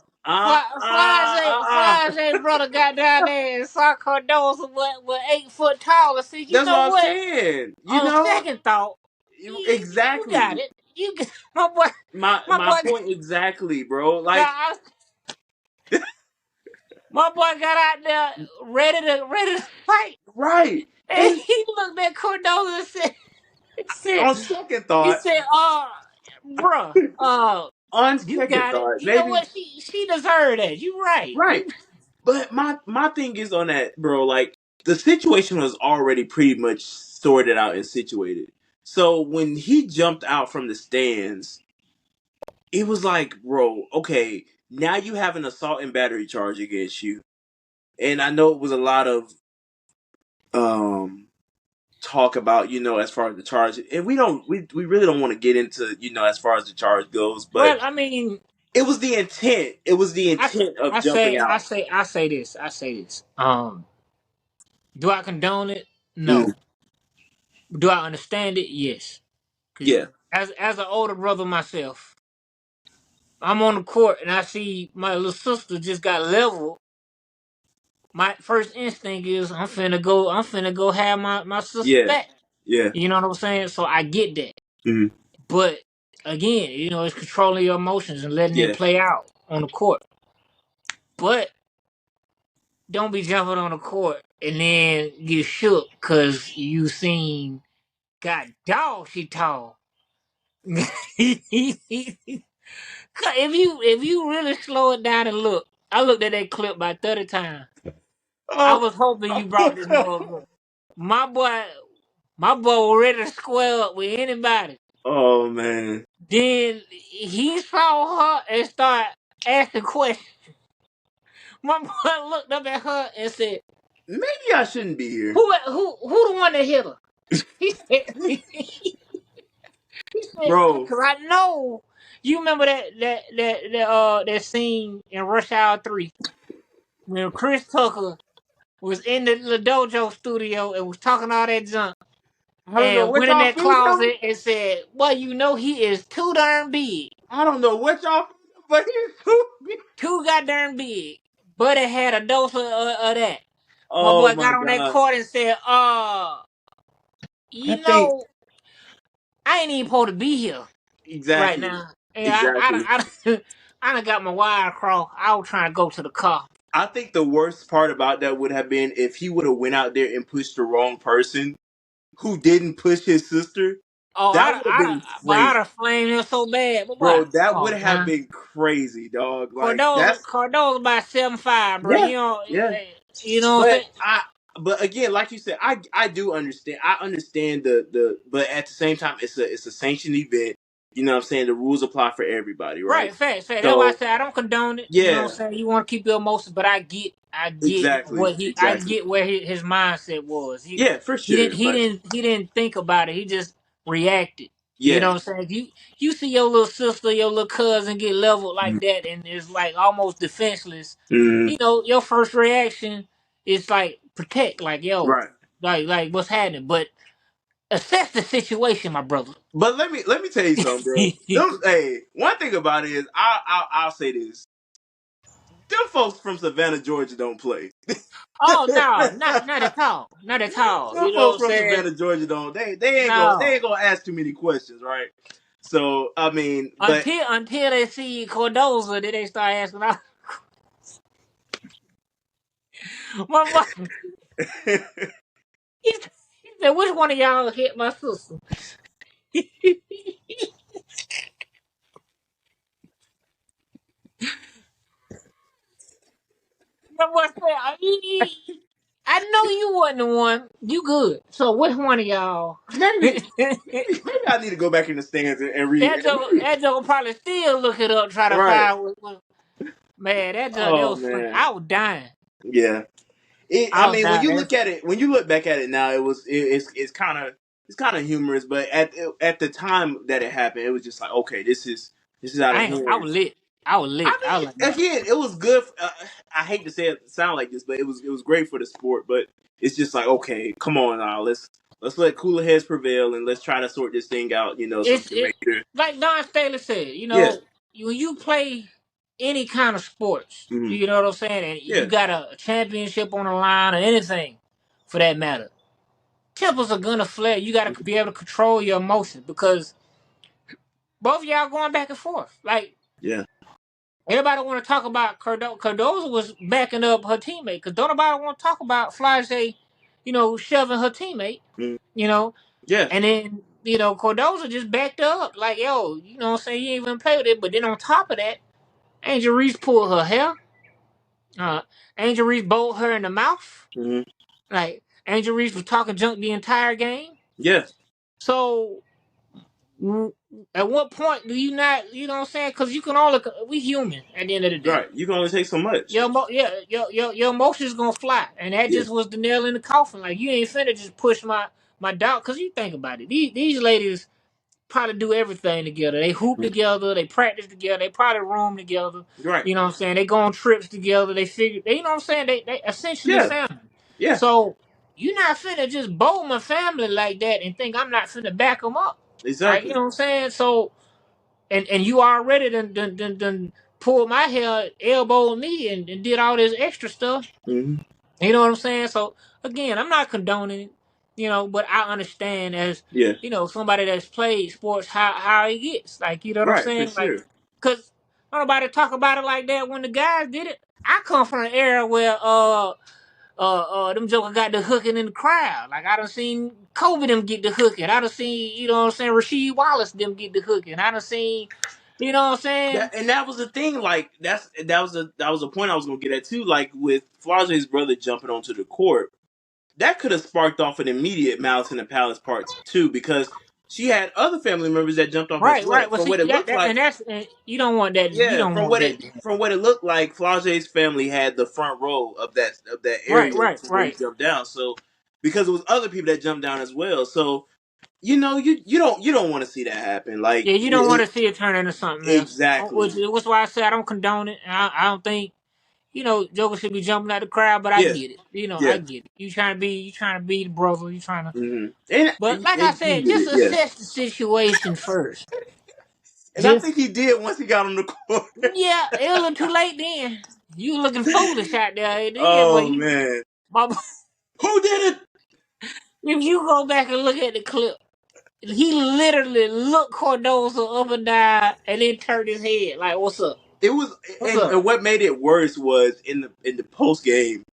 Flies ain't brother got down there and saw Cardoza with 8 foot tall and said, you That's know what I'm what? saying. On second thought, you got Exactly. it. You got, my boy, my My boy, point exactly, bro. got, Like, my boy got out there ready to fight, right. and And he looked at Cardoza and said, on second he thought, said, bruh, on you second got it. thought, You know maybe what? She deserved that. You right. right. But my thing is on that, bro. Like, the situation was already pretty much sorted out and situated. So when he jumped out from the stands, it was like, bro, okay, now you have an assault and battery charge against you, and I know it was a lot of um talk about as far as the charge, and we really don't want to get into as far as the charge goes, but Well, I mean, it was the intent. It was the I, intent of I jumping say I out. say I say this. I say this. Do I condone it? Mm, No. Do I understand it? Yes. 'Cause yeah, as an older brother myself, I'm on the court and I see my little sister just got leveled. My first instinct is I'm finna go have my sister yeah, back. yeah. You know what I'm saying? So I get that. Mm, But again, it's controlling your emotions and letting it yeah. play out on the court. But don't be jumping on the court and then get shook because you seen, God dog, she tall. If you really slow it down and look, I looked at that clip by 30 times. I Oh, was hoping you brought this motherfucker. My boy, my boy was ready to square up with anybody. oh man. Then he saw her and started asking questions. My boy looked up at her and said, Maybe I shouldn't be here, "Who the one that hit her?" He said, he said, bro. "Cause I know you remember that scene in Rush Hour 3 when Chris Tucker was in the dojo studio and was talking all that junk I don't know and what went in y'all that feeding him. closet and said, "Well, he is too darn big, I don't know what y'all feeding him, but he's too big. too goddamn big." But it had a dose of that. My Oh boy my got on that god. court and said, I you think know, I ain't even supposed to be here right exactly, now. And exactly. I done got my wire across. I was trying to go to the car. I think the worst part about that would have been if he would have went out there and pushed the wrong person who didn't push his sister. Oh, That would have been I'd crazy, have flamed him so bad. But bro. what? That Come would on, have now. been crazy, dog. Like, Cordova, that's Cordova's about 7'5", bro. yeah, yeah. You know what I'm But saying? but again, like you said, I do understand. I understand but at the same time, it's a sanctioned event. You know what I'm saying? The rules apply for everybody, right? Right, facts. That's why I So said I don't condone it. You know what I'm yeah, saying? You want to keep your emotions, but I get exactly, I exactly. get where his mindset was. He Yeah, for he sure. didn't he But didn't he didn't think about it. He just reacted. You yeah, know what I'm saying? You see your little sister, your little cousin get leveled like that, and is like almost defenseless. mm, Your first reaction is like protect, like yo, right. like what's happening. But assess the situation, my brother. But let me tell you something, bro. Hey, one thing about it is I'll say this. them folks from Savannah, Georgia, don't play. Oh no, not at all, not at all. Them You know what folks I'm from saying? Savannah, Georgia, don't they No, ain't gonna ask too many questions, right? So I mean, but until they see Cordoza, then they start asking. My boy, he said, "Which one of y'all hit my sister?" My boy said, I know you wasn't the one. You good. So which one of y'all? maybe that maybe I need to go back in the stands and read. joke will probably still look it up, try to Right. find man, that Oh was funny. man. I was dying. Yeah. I I was mean, when dying. you look at it, when you look back at it now, it's kind of humorous. But at the time that it happened, it was just like, okay, this is out of I hand. was lit. I was lit. I I was like, mean, no. again, it was good. I hate to say it sound like this, but it was great for the sport. But it's just like, okay, come on now, let's let cooler heads prevail and let's try to sort this thing out. You know, so we It's can make sure. like Don Staley said, Yeah. when you play any kind of sports, Hmm. you know what I'm saying, and you Yeah. got a championship on the line or anything for that matter, tempers are gonna flare. You gotta be able to control your emotions because both of y'all going back and forth. Like Yeah. everybody want to talk about Cardoza. Cardoza was backing up her teammate because don't nobody want to talk about Flage, shoving her teammate, Mhm. you know. Yeah. And then, Cordoza just backed up. Like, yo, you know what I'm saying? He ain't even play with it. But then on top of that, Angel Reese pulled her hair. Uh, Angel Reese bowled her in the mouth. Hmm. Like, Angel Reese was talking junk the entire game. Yeah. So, w- at what point do you not, you know what I'm saying? Because you can all, we human at the end of the day. Right. You can only take so much. Your emotions gonna fly. And that Yeah. just was the nail in the coffin. Like, you ain't finna just push my doubt. Because you think about it. These ladies probably do everything together. They hoop Mhm. together, they practice together, they probably room together. Right. You know what I'm saying? They go on trips together. You know what I'm saying? They essentially Yeah. family. Yeah. So you're not finna just bowl my family like that and think I'm not finna back them up. Like, you Exactly. know what I'm saying? So, and you already done pulled my hair, elbowed me, and did all this extra stuff. Hmm. You know what I'm saying? So again, I'm not condoning it, but I understand as Yeah. somebody that's played sports how it gets. Like, you know what I'm Right. For saying? Like, sure. cause nobody talk about it like that when the guys did it. I come from an era where them jokers got the hooking in the crowd. Like I done seen Kobe them get the hooking. I done seen, you know what I'm saying, Rasheed Wallace them get the hooking. I done seen, you know what I'm saying? That was the thing. Like that was a point I was gonna get at too. Like with Flage's brother jumping onto the court, that could have sparked off an immediate Malice in the Palace part too, because she had other family members that jumped off as Right, well. right. Well, From see what it looked and like, you don't want that. You yeah, don't want that. from what it looked like, Flage's family had the front row of that Right, area right, from where he right. jumped down. So because it was other people that jumped down as well. So you don't want to see that happen. Like Yeah, you don't want to see it turn into something else. Which exactly. was why I said I don't condone it. I don't think Joker should be jumping out the crowd, but I Yeah, get it. I yeah. get it. You trying to be the brother. You trying to. Hmm. But like I You said, get just it, yeah. assess the situation first. And I Just think he did once he got on the court. yeah, it was a little too late then. You looking foolish out there then, but Oh man, my, who did it? if you go back and look at the clip. He literally looked Cordoza up and down and then turned his head like, "What's up? It was, What's up?" and what made it worse was in the post game.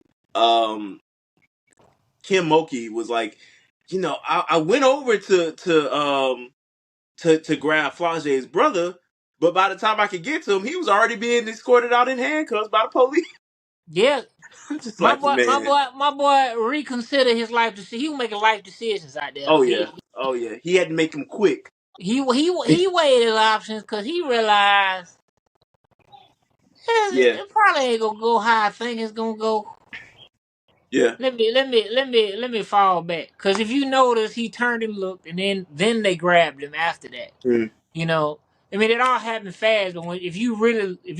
Kim Mulkey was like, I went over to grab Flage's brother, but by the time I could get to him, he was already being escorted out in handcuffs by the police. Yeah, I'm just my like, boy, my man. boy, my boy reconsider his life decision. He was making life decisions out there. Oh yeah, oh yeah. He had to make him quick. He weighed his options because he realized Yeah, it probably ain't gonna go how I think it's gonna go. yeah. Let me fall back. Cause if you notice, he turned and looked, and then they grabbed him after that. Mm, You know, I mean, it all happened fast. But if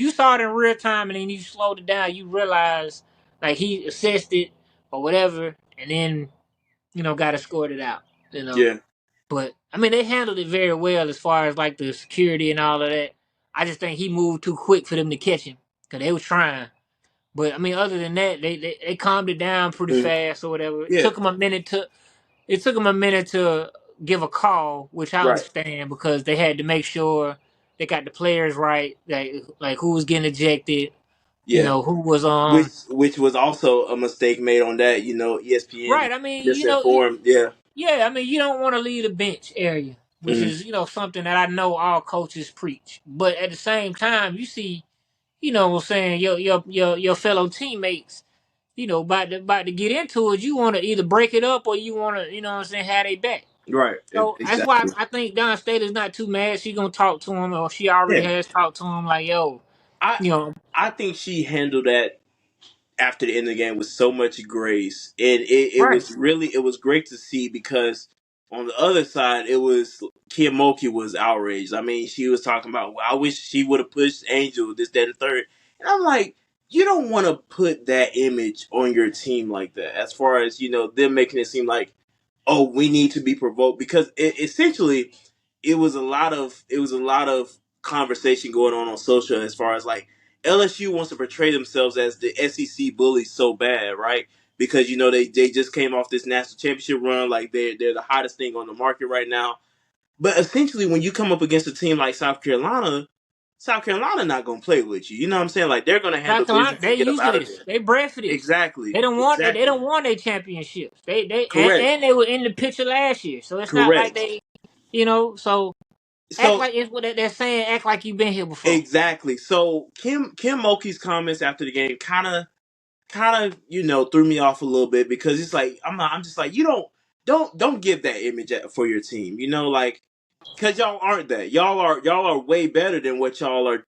you saw it in real time and then you slowed it down, you realize like he assessed it or whatever, and then got escorted out. You know, yeah, but I mean, they handled it very well as far as like the security and all of that. I just think he moved too quick for them to catch him because they was trying. But I mean, other than that, they calmed it down pretty Mhm. fast or whatever. Yeah, It took them a minute to give a call, which I right. understand because they had to make sure they got the players right, like who was getting ejected, Yeah, who was which was also a mistake made on that. ESPN right. I mean, misinformed. Yeah. yeah. I mean, you don't want to leave the bench area, which Hmm. is something that I know all coaches preach. But at the same time, you see, what I'm saying, your fellow teammates, about to get into it, you want to either break it up or you want to, what I'm saying, have they back. Right. So that's why Exactly. I think Don State is not too mad. She gonna talk to him, or she already Yeah. has talked to him. Like, yo, I you know, I think she handled that after the end of the game with so much grace, and it right? was really it was great to see because on the other side it was Kiyomoki was outraged. I mean, she was talking about, well, I wish she would have pushed Angel, this, that, and the third. And I'm like, you don't want to put that image on your team like that. As far as them making it seem like, oh, we need to be provoked because essentially it was a lot of conversation going on social as far as like LSU wants to portray themselves as the SEC bullies so bad, right? Because they just came off this national championship run, like they're the hottest thing on the market right now. But essentially, when you come up against a team like South Carolina not gonna play with you. You know what I'm saying? Like they're gonna handle South Carolina, business they and get up used to out of this. there. They bred for this. Exactly. They Exactly. don't want their championships. Correct. And they were in the picture last year. So it's not like Correct. they, so act So like it's what they're saying. Act like you've been here before. exactly. So Kim Mulkey's comments after the game kind of threw me off a little bit because it's like I'm just like, you don't give that image for your team, like, because y'all aren't that. Y'all are way better than what y'all are,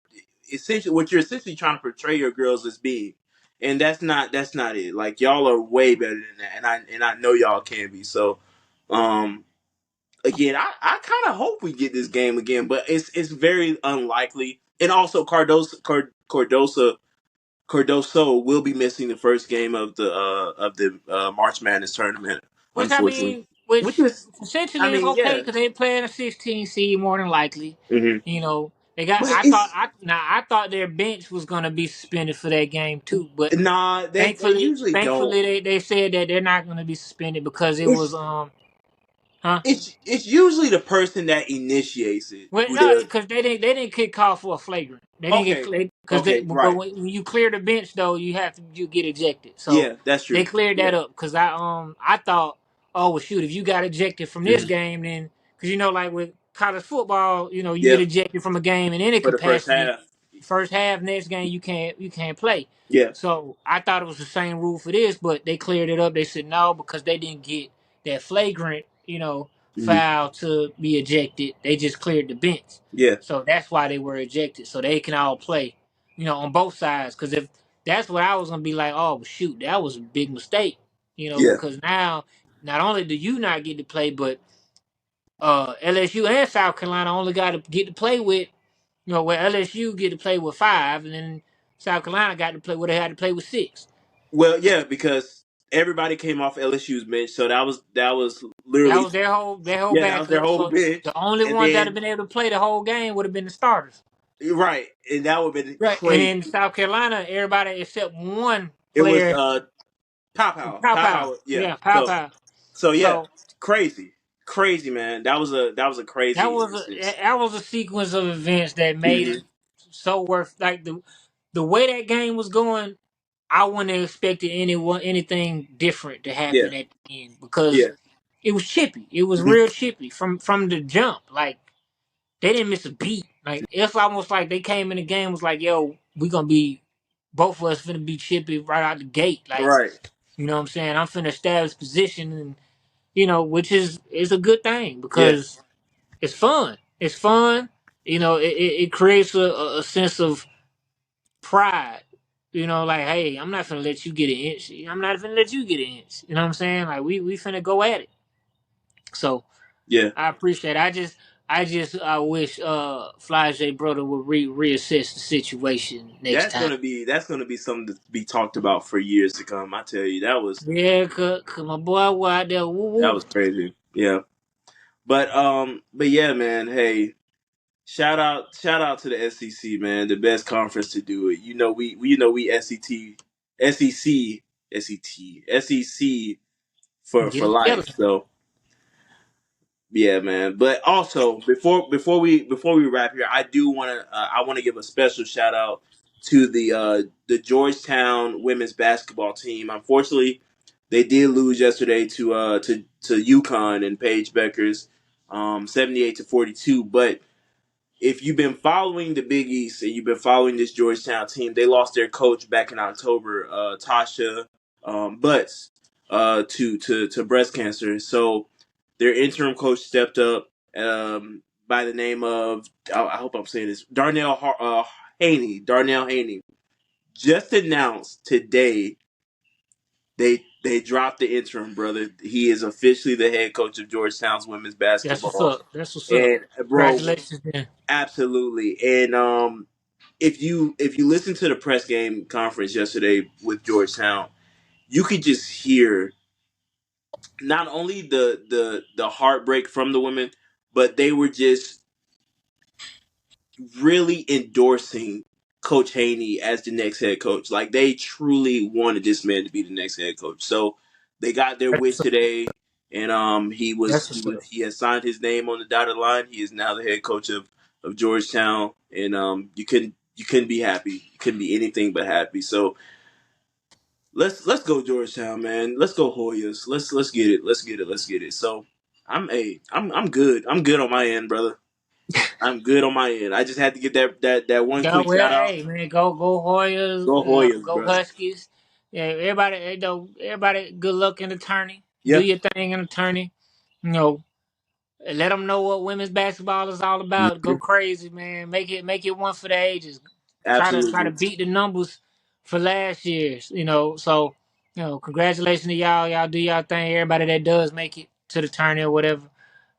essentially what you're essentially trying to portray your girls as being, and that's not it. Like, y'all are way better than that, and I know y'all can be. So again, I kind of hope we get this game again, but it's very unlikely. And also Cardoso will be missing the first game of the March Madness tournament, Which I unfortunately. mean, Which which is, I essentially is mean, okay yeah. because they playing a 16 seed more than likely. Hmm. They got. But it's I thought their bench was gonna be suspended for that game too, but nah. They thankfully, usually don't. thankfully they said that they're not gonna be suspended because it was It's huh. it's usually the person that initiates it Well, who no, they're because they didn't kick off for a flagrant. They didn't okay. get because Okay, but right. when you clear the bench though, you get ejected. So Yeah, that's they true. cleared Yeah. that up because I thought, oh well, shoot, if you got ejected from this Hmm. game, then because like with college football, you get Yeah, ejected from a game in any for the first capacity. half. First half, next game you can't play. Yeah. So I thought it was the same rule for this, but they cleared it up. They said no because they didn't get that flagrant, Hmm. foul to be ejected. They just cleared the bench. Yeah. So that's why they were ejected. So they can all play, on both sides. Because if that's what I was gonna be like, oh shoot, that was a big mistake. Yeah. Because now not only do you not get to play, but LSU and South Carolina only got to get to play with, where LSU get to play with five, and then South Carolina got to play where they had to play with six. Well, yeah, because everybody came off LSU's bench, so that was That literally, was their whole yeah, that was their backup. whole So bench, the only and ones that have then been able to play the whole game would have been the starters. right, and that would have been Right. And in crazy. South Carolina, everybody except one It was player, Pow Pow Pow. Pow, yeah. Yeah, Pow So Pow. so yeah, So crazy, crazy, man. That was a crazy instance. that was a sequence of events that made Hmm. it so worth like the way that game was going. I wouldn't have expected anything different to Yeah, happen at the end because yeah, it was chippy. It was hmm, real chippy from the jump. Like they didn't miss a beat. Like it's almost like they came in the game was like, yo, we gonna be both of us finna be chippy right out the gate. Like, right. you know what I'm saying? I'm finna establish position and which is a good thing Yeah, because it's fun. It's fun. It creates a sense of pride. Like, hey, I'm not finna let you get an inch. I'm not finna let you get an inch. You know what I'm saying? Like we finna go at it. So yeah. I appreciate it. I wish Fly J brother would reassess the situation next time. That's gonna be something to be talked about for years to come. I tell you, that was Yeah, cause my boy was out there woo that woo. was crazy. Yeah, but yeah, man. Hey, shout out to the SEC, man. The best conference to do it. We SEC SEC, SEC for Get it together. life. So yeah, man. But also before we wrap here, I want to give a special shout out to the Georgetown women's basketball team. Unfortunately, they did lose yesterday to UConn and Paige Beckers, 78-42. But if you've been following the Big East and you've been following this Georgetown team, they lost their coach back in October, Tasha Butts, to breast cancer. So their interim coach stepped up by the name of I hope I'm saying this Haney. Darnell Haney just announced today they dropped the interim brother. He is officially the head coach of Georgetown's women's That's what's basketball. up. That's what's up. And bro, Congratulations, man. absolutely. And if you listen to the press game conference yesterday with Georgetown, you could just hear not only the heartbreak from the women, but they were just really endorsing Coach Haney as the next head coach. Like they truly wanted this man to be the next head coach. So they got their That's wish what's up. today, and That's what's up. he has signed his name on the dotted line. He is now the head coach of Georgetown, and you couldn't be happy. You couldn't be anything but happy. So let's go Georgetown, man. Let's go Hoyas. Let's get it. Let's get it. Let's get it. So I'm good. I'm good on my end, brother. I'm good on my end. I just had to get that one Go quick well, shout out. hey man, go Hoyas, Go Hoyas, go bro. Huskies. Yeah, everybody, everybody, good luck in the tourney. Do Yeah. your thing in the tourney. You know, let them know what women's basketball is all about. Go Mhm. crazy, man. Make it one for the ages. Try to Absolutely. beat the numbers for last year's. So congratulations to y'all. Y'all do y'all thing. Everybody that does make it to the tourney or whatever,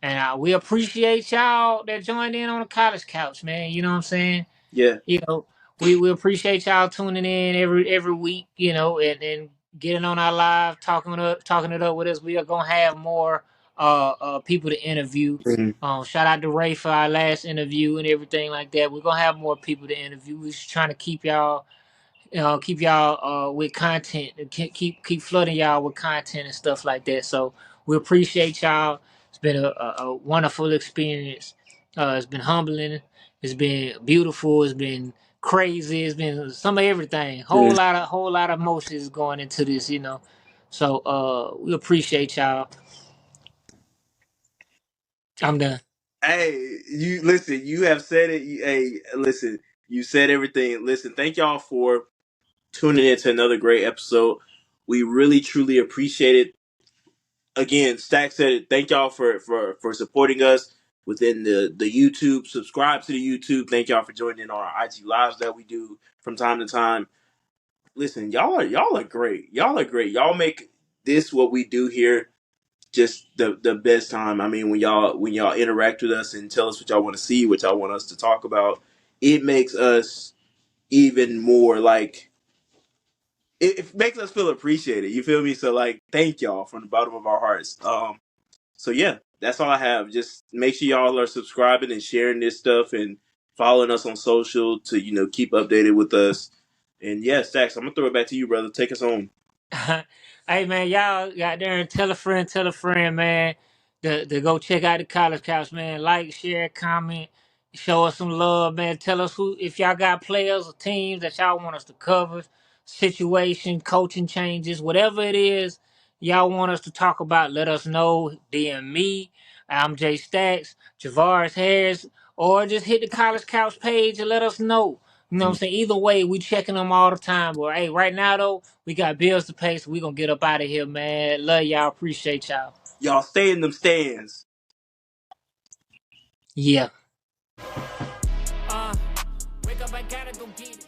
and we appreciate y'all that joined in on the college couch, man. You know what I'm saying? Yeah. you know, we appreciate y'all tuning in every week, and getting on our live, talking it up with us. We are gonna have more people to interview. Mhm. Shout out to Ray for our last interview and everything like that. We're gonna have more people to interview. We're just trying to keep y'all with content, and keep flooding y'all with content and stuff like that. So we appreciate y'all. It's been a wonderful experience. It's been humbling. It's been beautiful. It's been crazy. It's been some of everything. Mhm. Whole lot of emotions going into this. So we appreciate y'all. I'm done. Hey, you listen. You have said it. Hey, listen. You said everything. Listen. Thank y'all for tuning in to another great episode. We really truly appreciate it. Again, Stack said it. Thank y'all for supporting us within the YouTube. Subscribe to the YouTube. Thank y'all for joining in on our IG lives that we do from time to time. Listen, y'all are great. Y'all are great. Y'all make this what we do here just the best time. I mean, when y'all interact with us and tell us what y'all want to see, what y'all want us to talk about, it makes us even more like it makes us feel appreciated. You feel me? So like, thank y'all from the bottom of our hearts. So yeah, that's all I have. Just make sure y'all are subscribing and sharing this stuff and following us on social to keep updated with us. And yeah, Stacks, I'm gonna throw it back to you, brother. Take us home. Hey man, y'all got there and tell a friend, man, to go check out the college couch, man. Like, share, comment, show us some love, man. Tell us who, if y'all got players or teams that y'all want us to cover, situation, coaching changes, whatever it is y'all want us to talk about. Let us know. DM me. I'm Jay Stackz, Javaris Harris, or just hit the college couch page and let us know. You know what I'm saying? Either way, we checking them all the time. But hey, right now though, we got bills to pay, so we gonna get up out of here, man. Love y'all, appreciate y'all. Y'all stay in them stands. Yeah. Wake up, I gotta go get it.